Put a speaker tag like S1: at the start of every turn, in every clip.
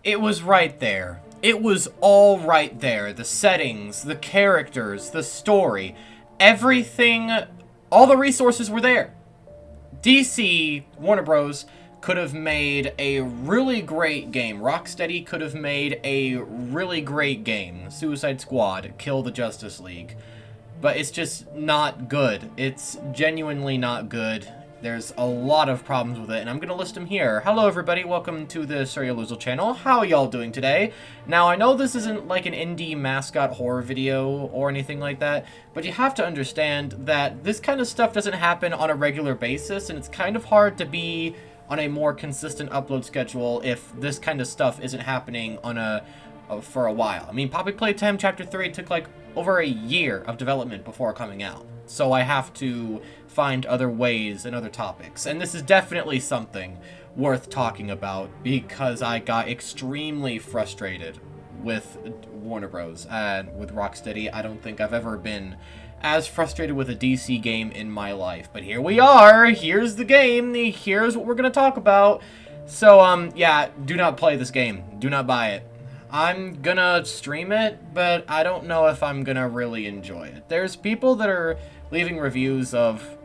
S1: It was right there. It was all right there. The settings, the characters, the story, everything, all the resources were there. DC, Warner Bros., could have made a really great game. Rocksteady could have made a really great game. Suicide Squad, Kill the Justice League. But it's just not good. It's genuinely not good. There's a lot of problems with it, and I'm going to list them here. Hello everybody, welcome to the Serial Loser channel. How are y'all doing today? Now, I know this isn't like an indie mascot horror video or anything like that, but you have to understand that this kind of stuff doesn't happen on a regular basis, and it's kind of hard to be on a more consistent upload schedule if this kind of stuff isn't happening on for a while. I mean, Poppy Playtime Chapter 3 took like over a year of development before coming out. So I have to find other ways and other topics. And this is definitely something worth talking about because I got extremely frustrated with Warner Bros. And with Rocksteady. I don't think I've ever been as frustrated with a DC game in my life. But here we are. Here's the game. Here's what we're going to talk about. So, yeah, do not play this game. Do not buy it. I'm gonna stream it, but I don't know if I'm gonna really enjoy it. There's people that are leaving reviews of,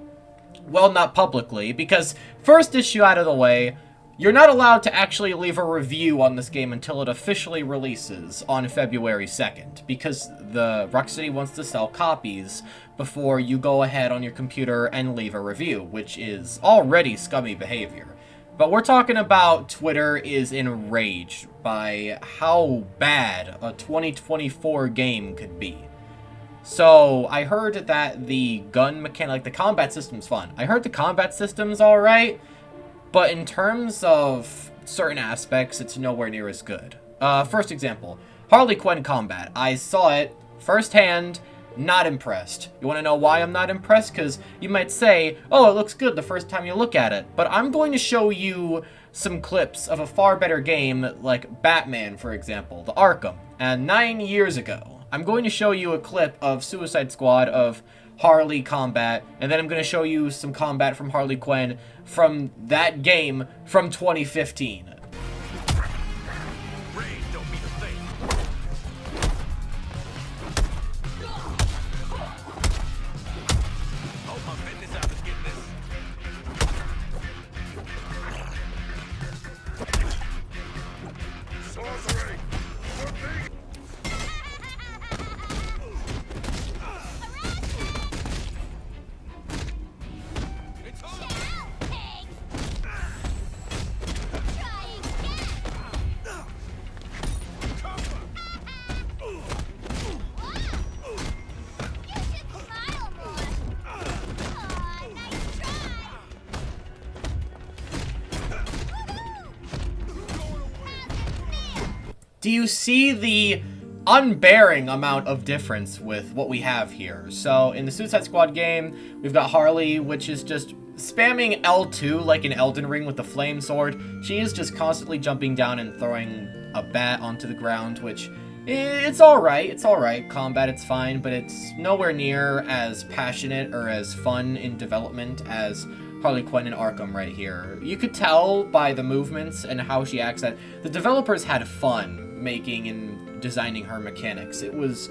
S1: well, not publicly, because first issue out of the way, you're not allowed to actually leave a review on this game until it officially releases on February 2nd, because the Rocksteady wants to sell copies before you go ahead on your computer and leave a review, which is already scummy behavior. But we're talking about Twitter is enraged by how bad a 2024 game could be. So, I heard that the gun mechanic, like the combat system's fun. I heard the combat system's alright, but in terms of certain aspects, it's nowhere near as good. First example, Harley Quinn combat. I saw it firsthand. Not impressed. You want to know why I'm not impressed? Because you might say, oh, it looks good the first time you look at it. But I'm going to show you some clips of a far better game like Batman, for example, the Arkham. And 9 years ago, I'm going to show you a clip of Suicide Squad of Harley combat. And then I'm going to show you some combat from Harley Quinn from that game from 2015. Do you see the unbearing amount of difference with what we have here? So, in the Suicide Squad game, we've got Harley, which is just spamming L2 like an Elden Ring with the flame sword. She is just constantly jumping down and throwing a bat onto the ground, which, it's alright. It's alright. Combat, it's fine, but it's nowhere near as passionate or as fun in development as Harley Quinn and Arkham right here. You could tell by the movements and how she acts that the developers had fun making and designing her mechanics. It was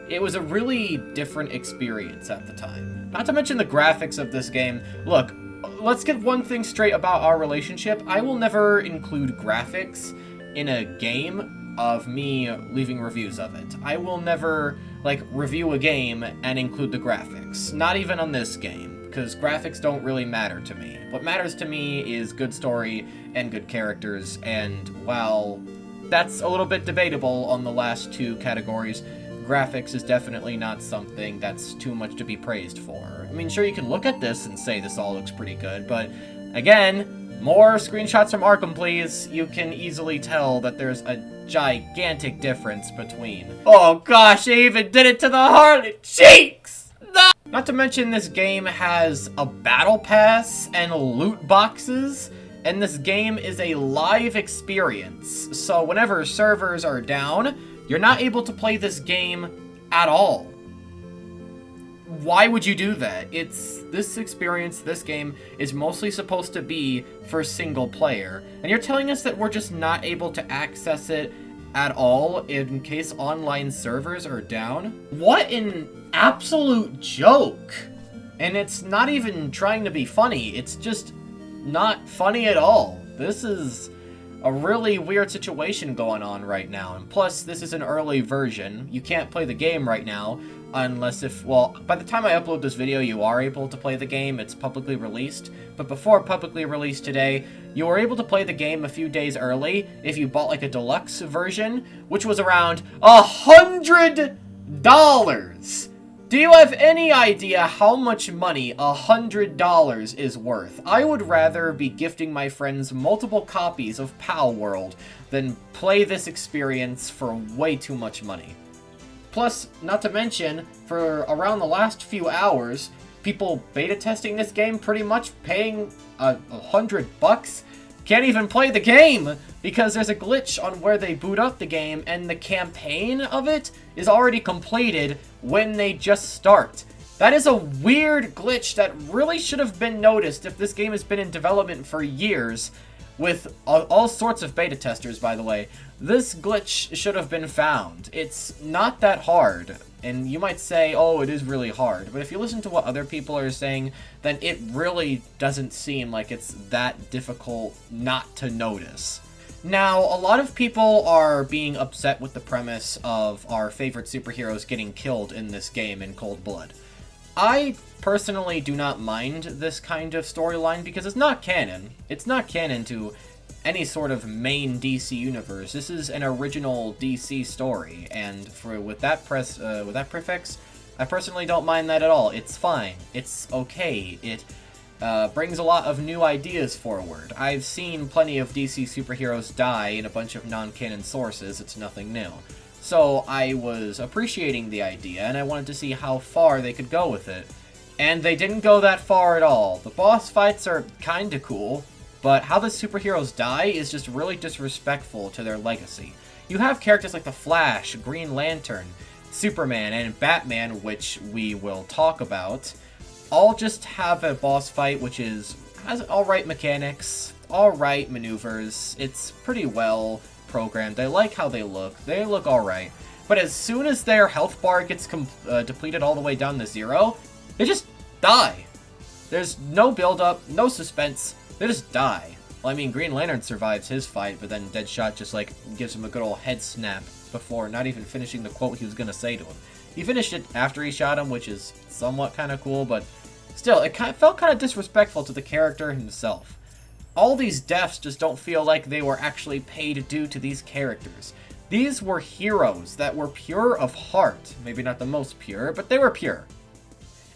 S1: a really different experience at the time. Not to mention the graphics of this game. Look, let's get one thing straight about our relationship. I will never include graphics in a game of me leaving reviews of it. I will never, like, review a game and include the graphics. Not even on this game, because graphics don't really matter to me. What matters to me is good story and good characters, and while that's a little bit debatable on the last two categories, graphics is definitely not something that's too much to be praised for. I mean, sure, you can look at this and say this all looks pretty good, but again, more screenshots from Arkham, please. You can easily tell that there's a gigantic difference between... Oh gosh, they even did it to the Harley cheeks! No! Not to mention this game has a battle pass and loot boxes, and this game is a live experience. So whenever servers are down, you're not able to play this game at all. why would you do that? This experience, this game, is mostly supposed to be for single player. And you're telling us that we're just not able to access it at all in case online servers are down? What an absolute joke! And it's not even trying to be funny, it's just not funny at all. This is a really weird situation going on right now. And plus, this is an early version. You can't play the game right now unless well, by the time I upload this video, you are able to play the game. It's publicly released. But before publicly released today, you were able to play the game a few days early if you bought like a deluxe version, which was around $100. Do you have any idea how much money $100 is worth? I would rather be gifting my friends multiple copies of Pal World than play this experience for way too much money. Plus, not to mention, for around the last few hours, people beta testing this game pretty much paying $100 can't even play the game because there's a glitch on where they boot up the game and the campaign of it is already completed when they just start. That is a weird glitch that really should have been noticed if this game has been in development for years with all sorts of beta testers, by the way. This glitch should have been found. It's not that hard. And you might say, oh, it is really hard. But if you listen to what other people are saying, then it really doesn't seem like it's that difficult not to notice. Now, a lot of people are being upset with the premise of our favorite superheroes getting killed in this game in cold blood. I personally do not mind this kind of storyline because it's not canon. It's not canon to any sort of main DC universe. This is an original DC story, and with that prefix, I personally don't mind that at all. It's fine. It's okay. It brings a lot of new ideas forward. I've seen plenty of DC superheroes die in a bunch of non-canon sources. It's nothing new. So I was appreciating the idea, and I wanted to see how far they could go with it. And they didn't go that far at all. The boss fights are kinda cool, but how the superheroes die is just really disrespectful to their legacy. You have characters like the Flash, Green Lantern, Superman, and Batman, which we will talk about, all just have a boss fight which has alright mechanics, alright maneuvers, it's pretty well programmed. I like how they look alright. But as soon as their health bar gets depleted all the way down to 0, they just die. There's no build-up, no suspense, they just die. Well, I mean, Green Lantern survives his fight, but then Deadshot just, like, gives him a good old head snap before not even finishing the quote he was gonna say to him. He finished it after he shot him, which is somewhat kind of cool, but still, it felt kind of disrespectful to the character himself. All these deaths just don't feel like they were actually paid due to these characters. These were heroes that were pure of heart. Maybe not the most pure, but they were pure.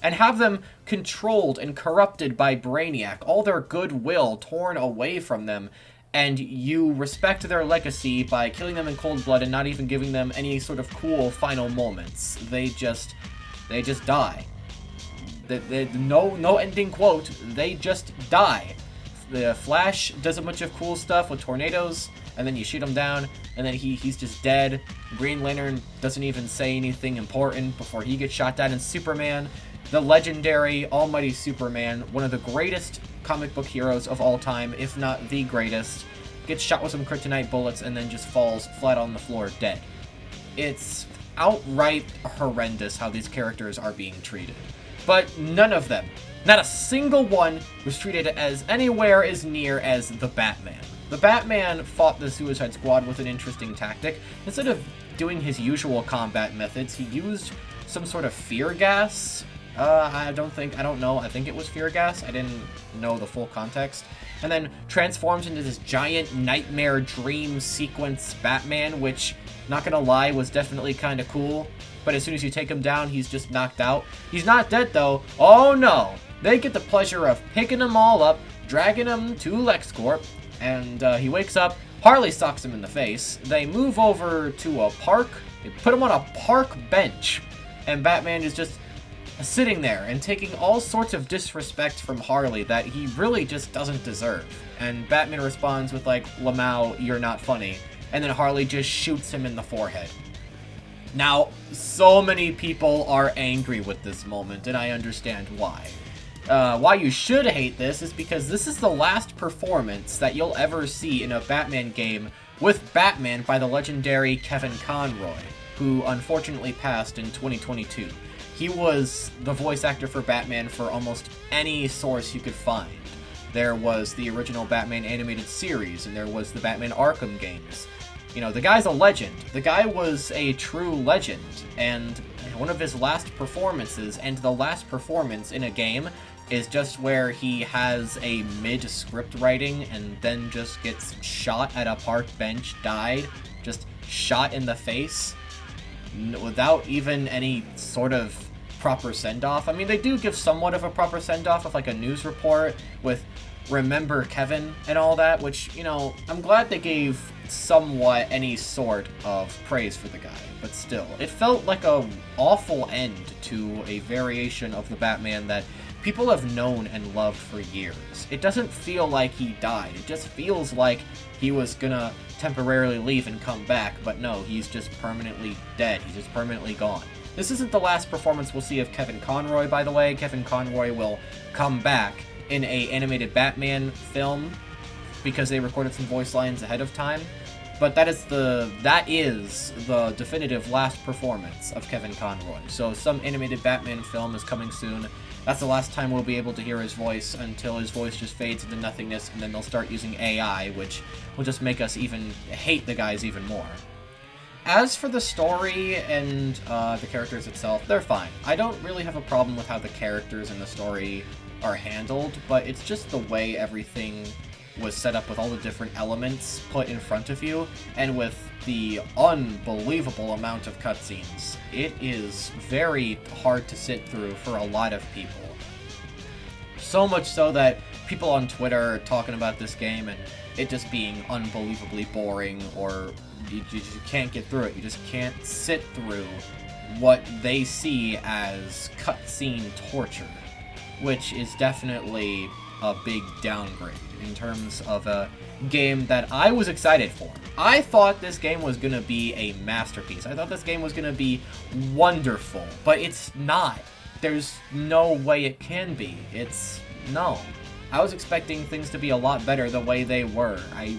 S1: And have them controlled and corrupted by Brainiac, all their goodwill torn away from them, and you respect their legacy by killing them in cold blood and not even giving them any sort of cool final moments. They just die. No ending quote, they just die. The Flash does a bunch of cool stuff with tornadoes, and then you shoot him down, and then he's just dead. Green Lantern doesn't even say anything important before he gets shot down. And Superman, the legendary almighty Superman, one of the greatest comic book heroes of all time, if not the greatest, gets shot with some kryptonite bullets and then just falls flat on the floor dead. It's outright horrendous how these characters are being treated. But none of them, not a single one, was treated as anywhere as near as the Batman. The Batman fought the Suicide Squad with an interesting tactic. Instead of doing his usual combat methods, he used some sort of fear gas. I don't know. I think it was fear gas. I didn't know the full context. And then transforms into this giant nightmare dream sequence Batman, which, not gonna lie, was definitely kind of cool. But as soon as you take him down, he's just knocked out. He's not dead, though. Oh, no. They get the pleasure of picking him all up, dragging him to LexCorp, and he wakes up. Harley socks him in the face. They move over to a park. They put him on a park bench. And Batman is just sitting there and taking all sorts of disrespect from Harley that he really just doesn't deserve. And Batman responds with, like, "Lamau, you're not funny." And then Harley just shoots him in the forehead. Now, so many people are angry with this moment, and I understand why. Why you should hate this is because this is the last performance that you'll ever see in a Batman game with Batman by the legendary Kevin Conroy, who unfortunately passed in 2022. He was the voice actor for Batman for almost any source you could find. There was the original Batman animated series, and there was the Batman Arkham games. You know, the guy's a legend. The guy was a true legend, and one of his last performances, and the last performance in a game, is just where he has a mid-script writing and then just gets shot at a park bench, died, just shot in the face, without even any sort of proper send-off. I mean, they do give somewhat of a proper send-off of, like, a news report with Remember Kevin and all that, which, you know, I'm glad they gave somewhat any sort of praise for the guy, but still, it felt like a awful end to a variation of the Batman that people have known and loved for years. It doesn't feel like he died. It just feels like he was gonna temporarily leave and come back, but no, he's just permanently dead. He's just permanently gone. This isn't the last performance we'll see of Kevin Conroy, by the way. Kevin Conroy will come back in a animated Batman film because they recorded some voice lines ahead of time. But that is the definitive last performance of Kevin Conroy. So some animated Batman film is coming soon. That's the last time we'll be able to hear his voice until his voice just fades into nothingness, and then they'll start using AI, which will just make us even hate the guys even more. As for the story and the characters itself, they're fine. I don't really have a problem with how the characters and the story are handled, but it's just the way everything was set up with all the different elements put in front of you, and with the unbelievable amount of cutscenes. It is very hard to sit through for a lot of people. So much so that people on Twitter are talking about this game and it just being unbelievably boring, or you can't get through it. You just can't sit through what they see as cutscene torture, which is definitely a big downgrade in terms of a game that I was excited for. I thought this game was going to be a masterpiece. I thought this game was going to be wonderful, but it's not. There's no way it can be. No. I was expecting things to be a lot better the way they were. I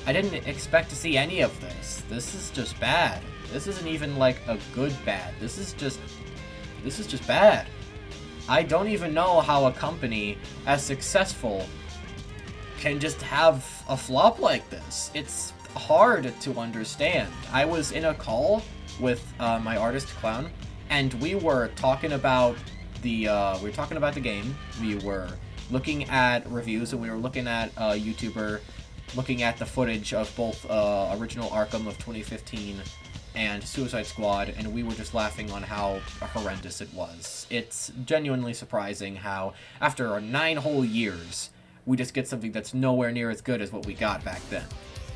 S1: didn't expect to see any of this. This is just bad. This isn't even like a good bad. This is just bad. I don't even know how a company as successful can just have a flop like this. It's hard to understand. I was in a call with my artist Clown, and we were talking about the game. We were looking at reviews, and we were looking at a YouTuber looking at the footage of both original Arkham of 2015 and Suicide Squad, and we were just laughing on how horrendous it was. It's genuinely surprising how, after 9 whole years, we just get something that's nowhere near as good as what we got back then.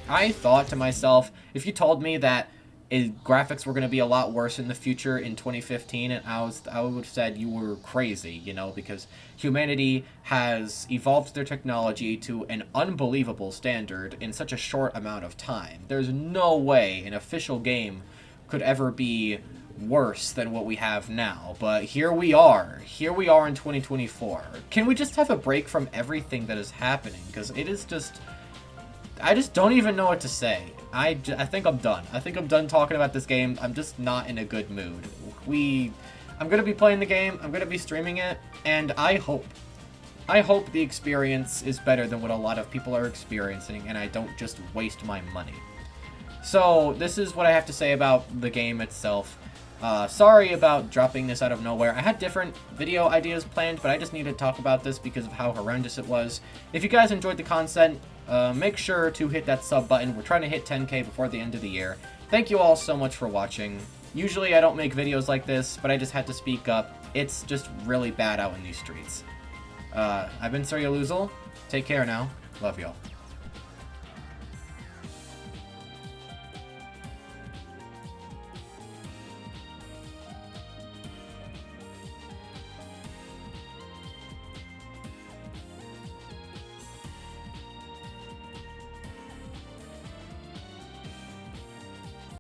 S1: I thought to myself, if you told me that graphics were going to be a lot worse in the future in 2015, and I would have said you were crazy, you know, because humanity has evolved their technology to an unbelievable standard in such a short amount of time. There's no way an official game could ever be worse than what we have now, but here we are in 2024. Can we just have a break from everything that is happening? Because it is just, I just don't even know what to say. I think I'm done. I think I'm done talking about this game. I'm just not in a good mood. I'm going to be playing the game, I'm going to be streaming it, and I hope the experience is better than what a lot of people are experiencing, and I don't just waste my money. So, this is what I have to say about the game itself. Sorry about dropping this out of nowhere. I had different video ideas planned, but I just needed to talk about this because of how horrendous it was. If you guys enjoyed the content, make sure to hit that sub button. We're trying to hit 10K before the end of the year. Thank you all so much for watching. Usually I don't make videos like this, but I just had to speak up. It's just really bad out in these streets. I've been Surya Luzal. Take care now. Love y'all.